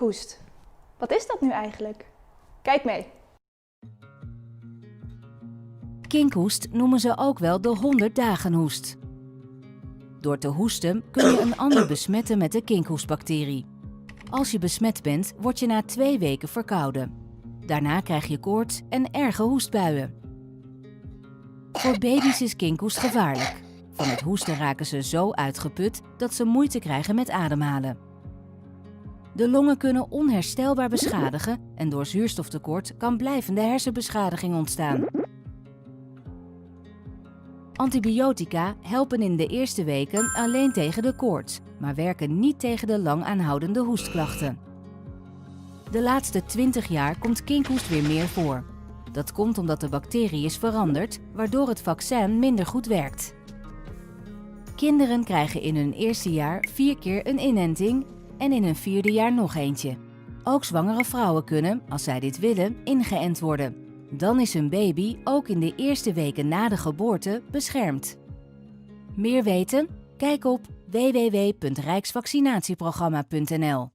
kinkhoest. Wat is dat nu eigenlijk? Kijk mee. Kinkhoest noemen ze ook wel de 100-dagenhoest. Door te hoesten kun je een ander besmetten met de kinkhoestbacterie. Als je besmet bent, word je na 2 weken verkouden. Daarna krijg je koorts en erge hoestbuien. Voor baby's is kinkhoest gevaarlijk. Van het hoesten raken ze zo uitgeput dat ze moeite krijgen met ademhalen. De longen kunnen onherstelbaar beschadigen en door zuurstoftekort kan blijvende hersenbeschadiging ontstaan. Antibiotica helpen in de eerste weken alleen tegen de koorts, maar werken niet tegen de lang aanhoudende hoestklachten. De laatste 20 jaar komt kinkhoest weer meer voor. Dat komt omdat de bacterie is veranderd, waardoor het vaccin minder goed werkt. Kinderen krijgen in hun eerste jaar 4 keer een inenting en in hun 4e jaar nog eentje. Ook zwangere vrouwen kunnen, als zij dit willen, ingeënt worden. Dan is hun baby ook in de eerste weken na de geboorte beschermd. Meer weten? Kijk op www.rijksvaccinatieprogramma.nl